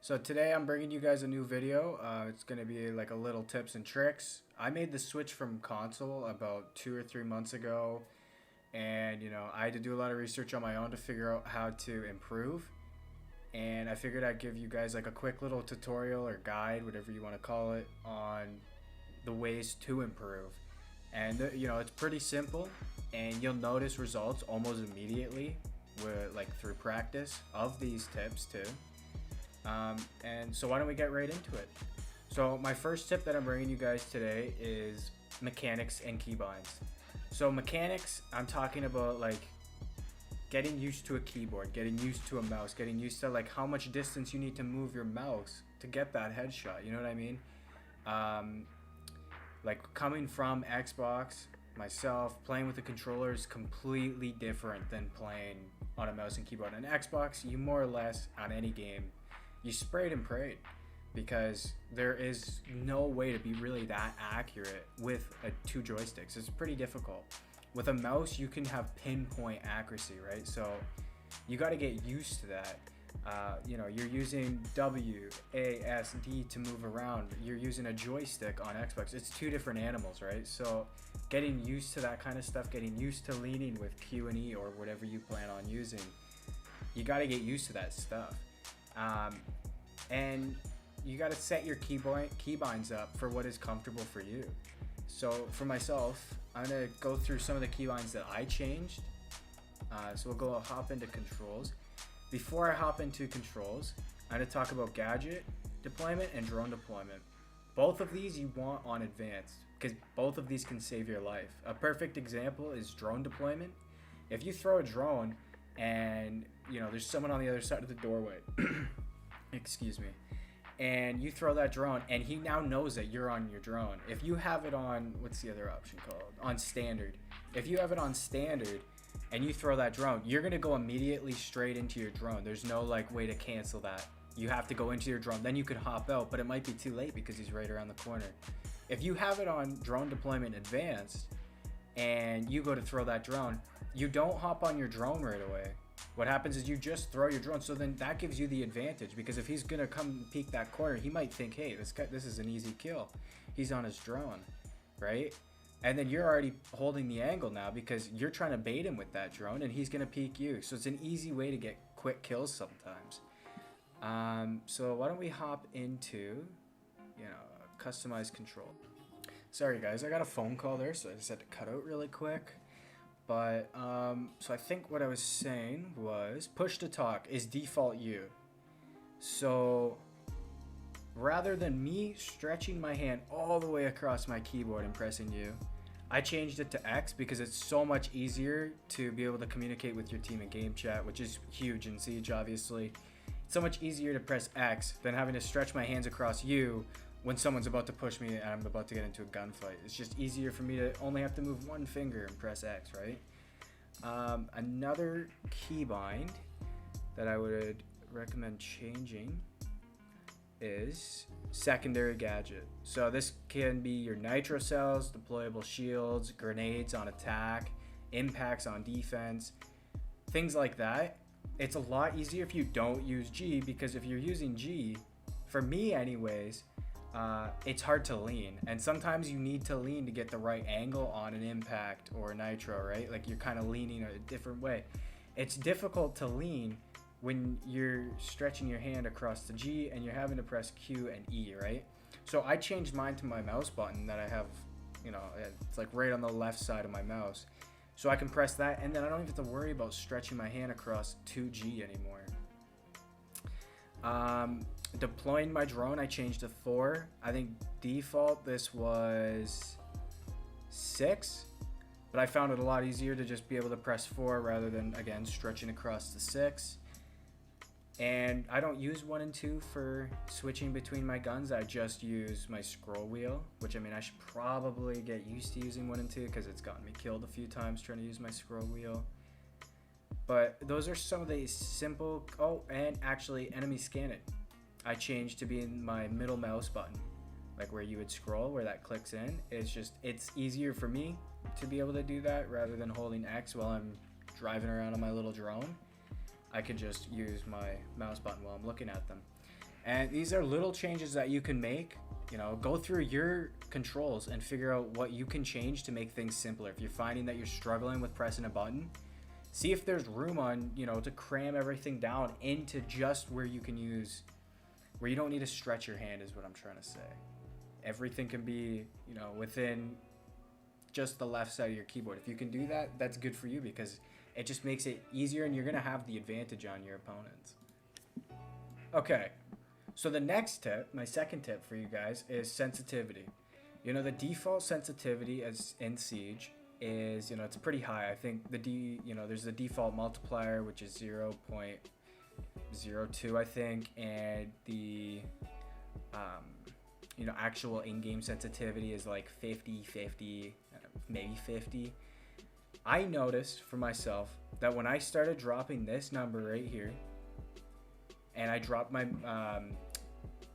So today I'm bringing you guys a new video. It's going to be like a little tips and tricks. I made the switch from console about 2 or 3 months ago, and I had to do a lot of research on my own to figure out how to improve. And I figured I'd give you guys like a quick little tutorial or guide, whatever you want to call it, on the ways to improve. And it's pretty simple, and you'll notice results almost immediately through practice of these tips too. And so why don't we get right into it? So my first tip that I'm bringing you guys today is mechanics and keybinds. So mechanics, I'm talking about like getting used to a keyboard, getting used to a mouse, getting used to like how much distance you need to move your mouse to get that headshot. You know what I mean? Like coming from Xbox, myself, playing with the controller is completely different than playing on a mouse and keyboard. On Xbox, you more or less, on any game, you sprayed and prayed, because there is no way to be really that accurate with two joysticks. It's pretty difficult. With a mouse, you can have pinpoint accuracy, right? So you got to get used to that. You're using W, A, S, D to move around. You're using a joystick on Xbox. It's two different animals, right? So getting used to that kind of stuff, getting used to leaning with Q and E or whatever you plan on using, you got to get used to that stuff. And you got to set your keybinds up for what is comfortable for you. So for myself, I'm going to go through some of the keybinds that I changed. So we'll hop into controls. Before I hop into controls, I'm going to talk about gadget deployment and drone deployment. Both of these you want on advanced, because both of these can save your life. A perfect example is drone deployment. If you throw a drone and there's someone on the other side of the doorway, excuse me, and you throw that drone and he now knows that you're on your drone. If you have it on, what's the other option called? On standard. If you have it on standard and you throw that drone, you're going to go immediately straight into your drone. There's no way to cancel that. You have to go into your drone. Then you could hop out, but it might be too late because he's right around the corner. If you have it on drone deployment advanced and you go to throw that drone, you don't hop on your drone right away. What happens is you just throw your drone. So then that gives you the advantage, because if he's going to come peek that corner, he might think, hey, this is an easy kill. He's on his drone, right? And then you're already holding the angle now because you're trying to bait him with that drone and he's going to peek you. So it's an easy way to get quick kills sometimes. So why don't we hop into, customize control. Sorry guys, I got a phone call there, so I just had to cut out really quick. But, so I think what I was saying was push to talk is default U. So rather than me stretching my hand all the way across my keyboard and pressing U, I changed it to X because it's so much easier to be able to communicate with your team in game chat, which is huge in Siege, obviously. It's so much easier to press X than having to stretch my hands across U when someone's about to push me and I'm about to get into a gunfight. It's just easier for me to only have to move one finger and press X, right? Another keybind that I would recommend changing is secondary gadget. So this can be your nitro cells, deployable shields, grenades on attack, impacts on defense, things like that. It's a lot easier if you don't use G, because if you're using G, for me anyways, it's hard to lean, and sometimes you need to lean to get the right angle on an impact or a nitro, right? Like you're kind of leaning a different way. It's difficult to lean when you're stretching your hand across the G and you're having to press Q and E, right? So I changed mine to my mouse button that I have, it's like right on the left side of my mouse. So I can press that, and then I don't even have to worry about stretching my hand across 2G anymore. Deploying my drone, I changed to 4. I think default this was 6, but I found it a lot easier to just be able to press 4 rather than, again, stretching across the 6. And I don't use 1 and 2 for switching between my guns. I just use my scroll wheel, which I should probably get used to using 1 and 2 because it's gotten me killed a few times trying to use my scroll wheel. But those are some of the simple, and actually enemy scan it. I changed to being my middle mouse button, like where you would scroll, where that clicks in. It's easier for me to be able to do that rather than holding X while I'm driving around on my little drone. I can just use my mouse button while I'm looking at them. And these are little changes that you can make. You know, go through your controls and figure out what you can change to make things simpler. If you're finding that you're struggling with pressing a button, see if there's room on, you know, to cram everything down into just where you can use, where you don't need to stretch your hand is what I'm trying to say. Everything can be, you know, within just the left side of your keyboard. If you can do that, that's good for you because it just makes it easier and you're going to have the advantage on your opponents. Okay. So the next tip, my second tip for you guys, is sensitivity. You know, the default sensitivity as in Siege is, you know, it's pretty high. I think there's the default multiplier, which is 0.02, I think, and the you know, actual in-game sensitivity is like 50, maybe 50. I noticed for myself that when I started dropping this number right here, and I dropped my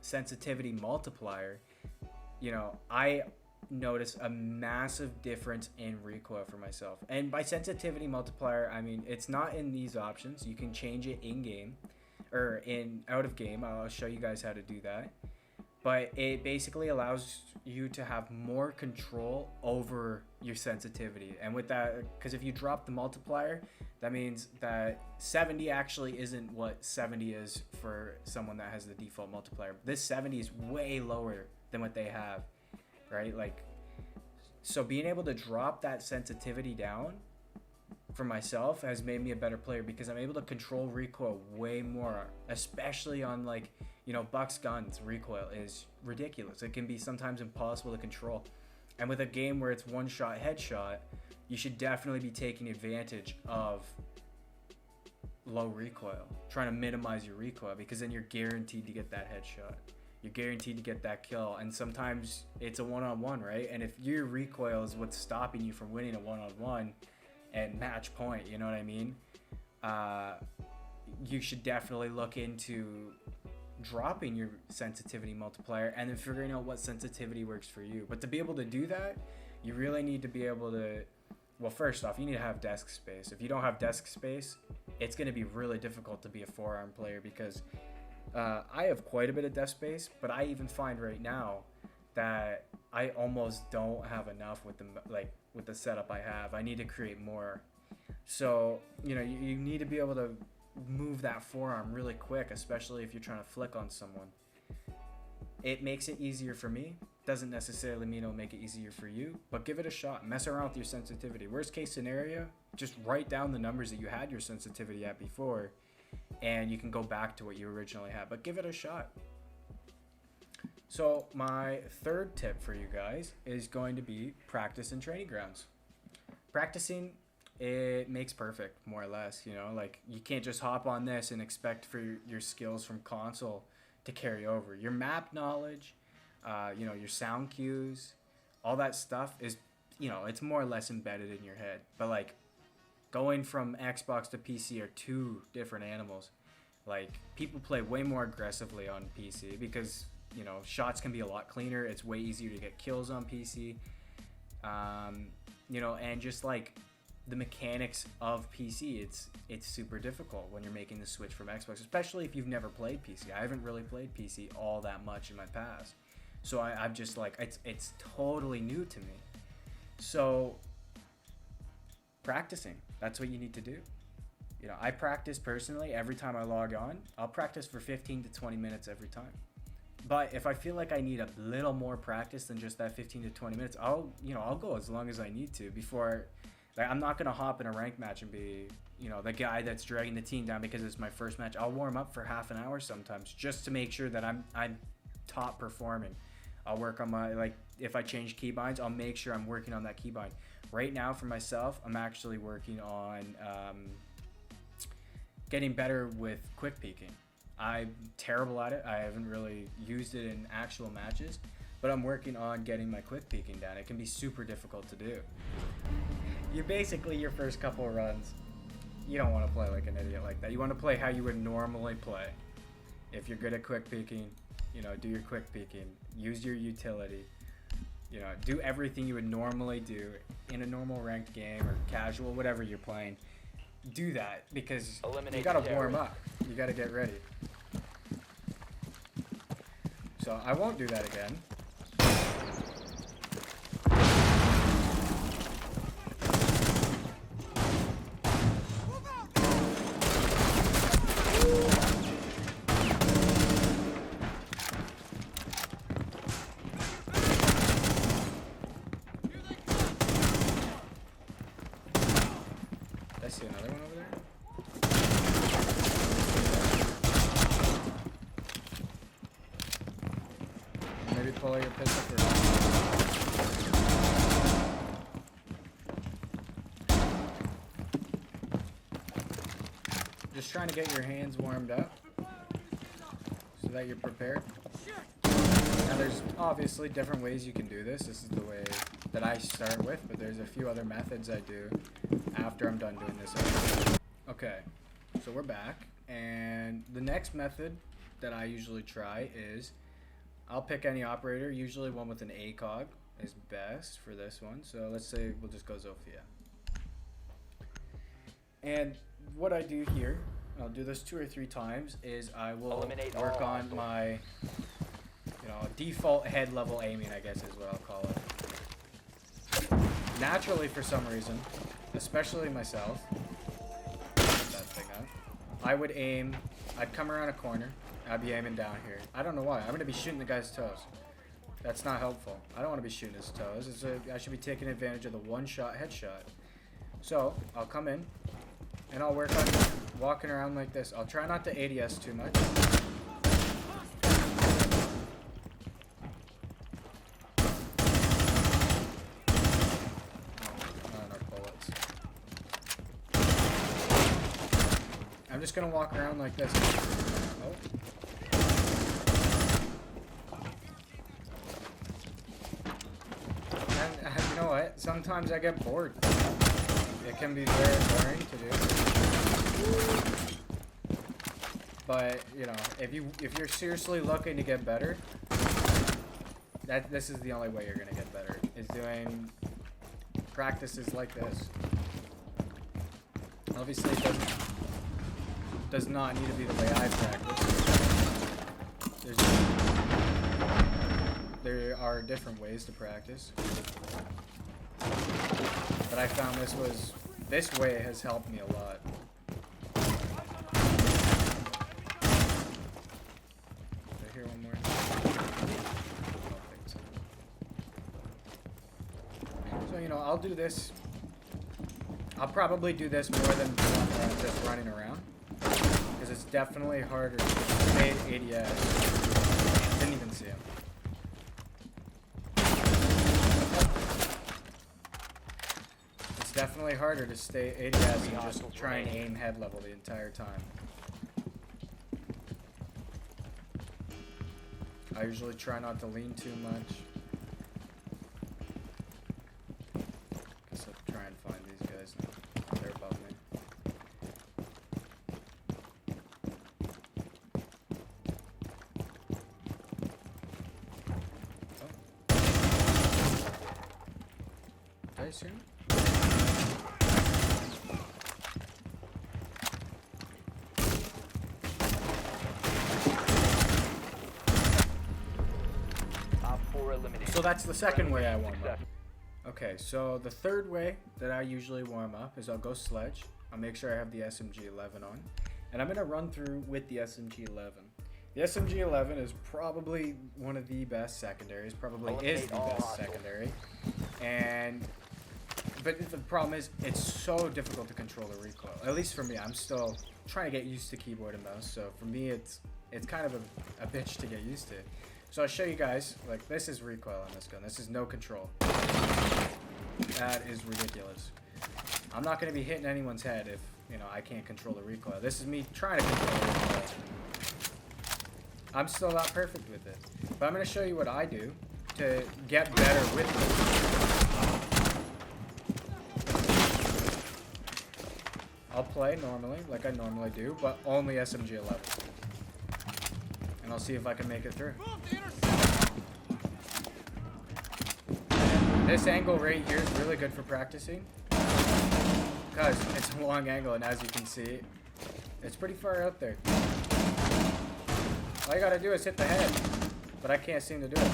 sensitivity multiplier, you know, I noticed a massive difference in recoil for myself. And by sensitivity multiplier, I mean it's not in these options. You can change it in game or in out of game. I'll show you guys how to do that. But it basically allows you to have more control over your sensitivity. And with that, because if you drop the multiplier, that means that 70 actually isn't what 70 is for someone that has the default multiplier. This 70 is way lower than what they have, right? Like, so being able to drop that sensitivity down for myself has made me a better player because I'm able to control recoil way more, especially on, like, you know, Buck's guns. Recoil is ridiculous. It can be sometimes impossible to control. And with a game where it's one shot headshot, you should definitely be taking advantage of low recoil, trying to minimize your recoil, because then you're guaranteed to get that headshot. You're guaranteed to get that kill. And sometimes it's a one-on-one, right? And if your recoil is what's stopping you from winning a one-on-one and match point, you know what I mean? You should definitely look into dropping your sensitivity multiplier and then figuring out what sensitivity works for you. But to be able to do that, you really need to be able to, well, first off, you need to have desk space. If you don't have desk space, it's going to be really difficult to be a forearm player because I have quite a bit of desk space, but I even find right now that I almost don't have enough with the setup I have. I need to create more. So, you know, you need to be able to move that forearm really quick, especially if you're trying to flick on someone. It makes it easier for me. Doesn't necessarily mean it'll make it easier for you, but give it a shot. Mess around with your sensitivity. Worst case scenario, just write down the numbers that you had your sensitivity at before, and you can go back to what you originally had, but give it a shot. So my third tip for you guys is going to be practice in training grounds. Practicing, it makes perfect, more or less. You know, like, you can't just hop on this and expect for your skills from console to carry over. Your map knowledge, you know, your sound cues, all that stuff is, you know, it's more or less embedded in your head. But, like, going from Xbox to PC are two different animals. Like, people play way more aggressively on PC because, you know, shots can be a lot cleaner. It's way easier to get kills on PC. You know, and just, like, the mechanics of PC, it's super difficult when you're making the switch from Xbox, especially if you've never played PC. I haven't really played PC all that much in my past, so I'm just like, it's totally new to me. So practicing, that's what you need to do. You know, I practice personally every time I log on. I'll practice for 15 to 20 minutes every time. But if I feel like I need a little more practice than just that 15 to 20 minutes, I'll go as long as I need to before. Like, I'm not going to hop in a ranked match and be, you know, the guy that's dragging the team down because it's my first match. I'll warm up for half an hour sometimes just to make sure that I'm top performing. I'll work on my, like, if I change keybinds, I'll make sure I'm working on that keybind. Right now, for myself, I'm actually working on getting better with quick peeking. I'm terrible at it. I haven't really used it in actual matches, but I'm working on getting my quick peeking down. It can be super difficult to do. You basically, your first couple of runs, you don't want to play like an idiot like that. You want to play how you would normally play. If you're good at quick peeking, you know, do your quick peeking. Use your utility. You know, do everything you would normally do in a normal ranked game or casual, whatever you're playing. Do that because you got to warm up. You got to get ready. So I won't do that again. I see another one over there. Maybe pull your pistol for just trying to get your hands warmed up so that you're prepared. Now there's obviously different ways you can do this. This is the way that I start with, but there's a few other methods I do after I'm done doing this. Okay, so we're back, and the next method that I usually try is I'll pick any operator, usually one with an ACOG is best for this one. So let's say we'll just go Zofia. And what I do here, I'll do this 2 or 3 times, is I will work on my, default head level aiming, I guess is what I'll call it. Naturally, for some reason, especially myself, that thing up, I would aim, I'd come around a corner, I'd be aiming down here. I don't know why. I'm going to be shooting the guy's toes. That's not helpful. I don't want to be shooting his toes. I should be taking advantage of the one-shot headshot. So, I'll come in, and I'll work on walking around like this. I'll try not to ADS too much. I'm just gonna walk around like this. Oh. And you know what? Sometimes I get bored. It can be very boring to do. But if you're seriously looking to get better, this is the only way you're gonna get better. Is doing practices like this. Obviously, it does not need to be the way I practice. There are different ways to practice, but I found this way has helped me a lot. Did I hear one more? I don't think so. So I'll do this. I'll probably do this more than just running around. Because it's definitely harder to stay at ADS. Didn't even see him. It's definitely harder to stay ADS and just try and aim head level the entire time. I usually try not to lean too much. Guess I'll try and find these guys now. They're above me. Soon. So that's the second way I warm up. Okay, so the third way that I usually warm up is I'll go sledge. I'll make sure I have the SMG-11 on, and I'm gonna run through with the SMG-11. The SMG-11 is probably one of the best secondaries, probably is the best secondary, but the problem is, it's so difficult to control the recoil. At least for me, I'm still trying to get used to keyboard and mouse. So for me, it's kind of a bitch to get used to. So I'll show you guys. Like, this is recoil on this gun. This is no control. That is ridiculous. I'm not going to be hitting anyone's head if I can't control the recoil. This is me trying to control the recoil. I'm still not perfect with it, but I'm going to show you what I do to get better with it. I'll play normally, like I normally do, but only SMG-11. And I'll see if I can make it through. This angle right here is really good for practicing, because it's a long angle, and as you can see, it's pretty far out there. All you gotta do is hit the head. but I can't seem to do it.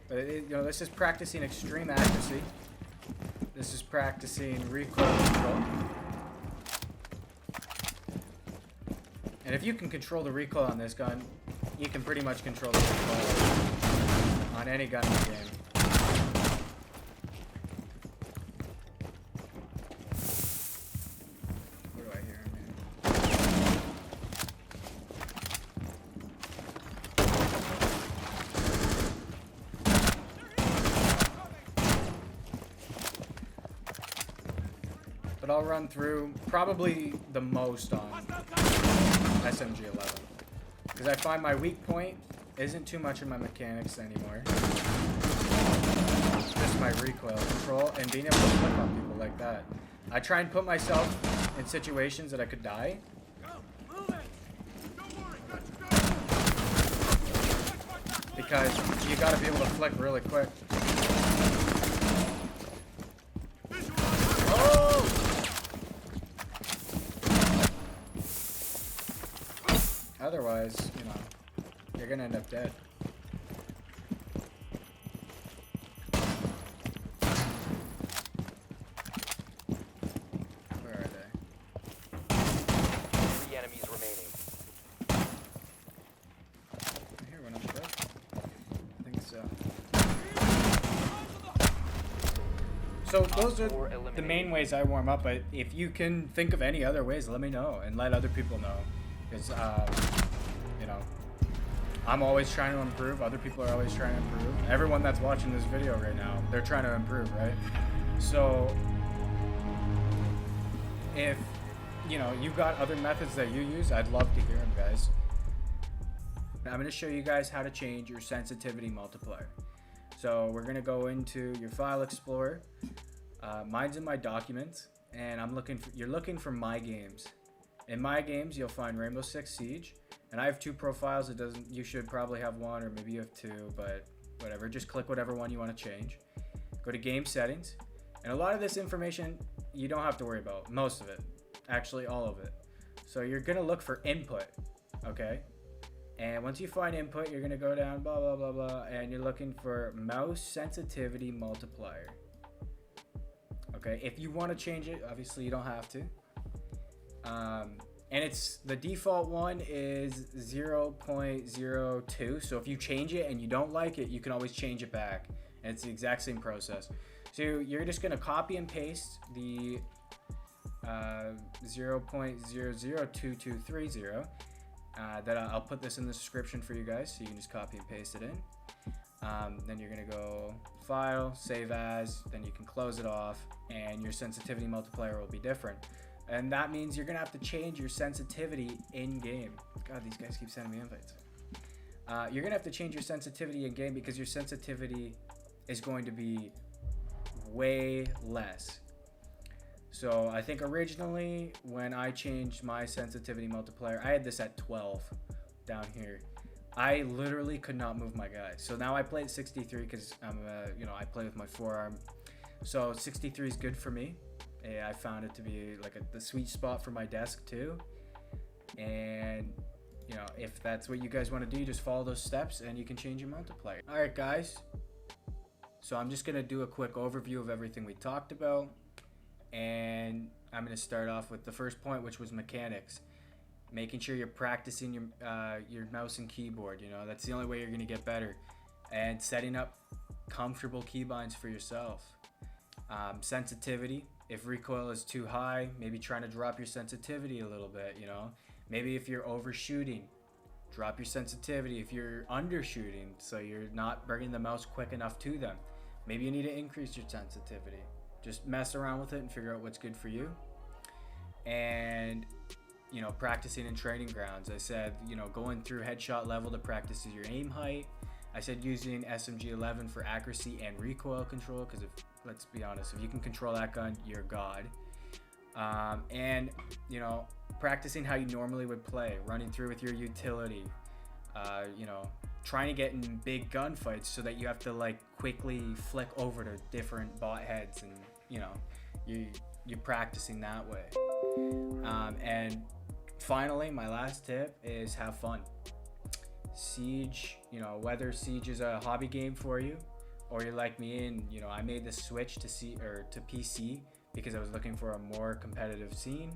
But you know, this is practicing extreme accuracy. This is practicing recoil control. And if you can control the recoil on this gun, you can pretty much control the recoil on any gun in the game. What do I hear, man? But I'll run through probably the most on SMG11, because I find my weak point isn't too much of my mechanics anymore. It's just my recoil control and being able to flip on people like that. I try and put myself in situations that I could die. Because you gotta be able to flick really quick. Otherwise, you know, you're gonna end up dead. Where are they? 3 enemies remaining. I hear one up there. I think so. So those are the main ways I warm up, but if you can think of any other ways, let me know and let other people know. Because, you know, I'm always trying to improve. Other people are always trying to improve. Everyone that's watching this video right now, they're trying to improve, right? So, if, you know, you've got other methods that you use, I'd love to hear them, guys. I'm going to show you guys how to change your sensitivity multiplier. So, we're going to go into your file explorer. Mine's in my documents, and you're looking for my games. In my games, you'll find Rainbow Six Siege, and I have 2 profiles. You should probably have 1, or maybe you have 2, but whatever. Just click whatever one you want to change. Go to game settings, and a lot of this information you don't have to worry about. Most of it, actually all of it. So you're gonna look for input, okay? And once you find input, you're gonna go down, blah blah blah blah, and you're looking for mouse sensitivity multiplier. Okay, if you want to change it, obviously you don't have to. And it's the default one is 0.02. So if you change it and you don't like it, you can always change it back. And it's the exact same process. So you're just going to copy and paste the 0.002230. That I'll put this in the description for you guys, so you can just copy and paste it in. Then you're going to go File, Save As, then you can close it off, and your sensitivity multiplier will be different. And that means you're going to have to change your sensitivity in-game. God, these guys keep sending me invites. You're going to have to change your sensitivity in-game because your sensitivity is going to be way less. So I think originally when I changed my sensitivity multiplier, I had this at 12 down here. I literally could not move my guy. So now I play at 63 because I play with my forearm. So 63 is good for me. I found it to be like the sweet spot for my desk too. And you know, if that's what you guys want to do, just follow those steps and you can change your multiplier. All right, guys. So I'm just gonna do a quick overview of everything we talked about, and I'm gonna start off with the first point, which was mechanics. Making sure you're practicing your mouse and keyboard. You know, that's the only way you're gonna get better. And setting up comfortable keybinds for yourself. Sensitivity. If recoil is too high, maybe trying to drop your sensitivity a little bit, you know. Maybe if you're overshooting, drop your sensitivity. If you're undershooting, so you're not bringing the mouse quick enough to them, maybe you need to increase your sensitivity. Just mess around with it and figure out what's good for you. And, you know, practicing in training grounds. I said, you know, going through headshot level to practice your aim height. I said using SMG11 for accuracy and recoil control, because let's be honest, if you can control that gun, you're God. And, you know, practicing how you normally would play, running through with your utility, you know, trying to get in big gunfights so that you have to like quickly flick over to different bot heads, and, you know, you're practicing that way. And finally, my last tip is have fun. Siege, whether Siege is a hobby game for you, or you're like me and I made the switch to PC because I was looking for a more competitive scene.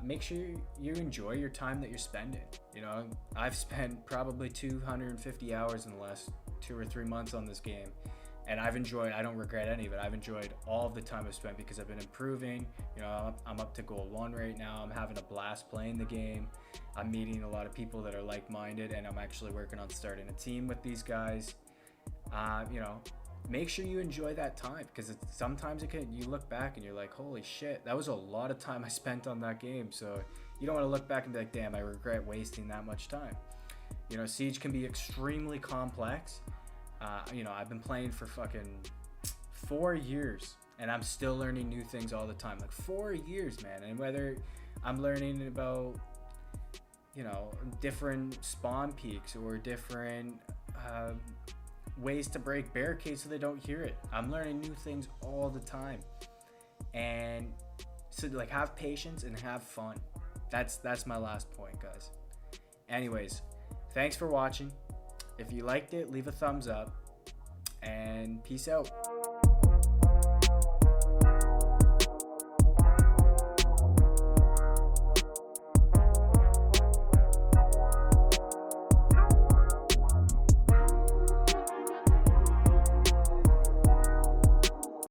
Make sure you enjoy your time that you're spending. I've spent probably 250 hours in the last 2 or 3 months on this game, and I don't regret any of it. I've enjoyed all of the time I've spent because I've been improving. I'm up to gold 1 right now. I'm having a blast playing the game. I'm meeting a lot of people that are like-minded, and I'm actually working on starting a team with these guys. Make sure you enjoy that time, because sometimes you look back and you're like, holy shit, that was a lot of time I spent on that game. So you don't want to look back and be like, damn, I regret wasting that much time. Siege can be extremely complex. I've been playing for fucking 4 years, and I'm still learning new things all the time. Like 4 years, man. And whether I'm learning about different spawn peaks or different ways to break barricades so they don't hear it, I'm learning new things all the time. And so have patience and have fun. That's my last point, guys. Anyways, thanks for watching. If you liked it, leave a thumbs up, and peace out.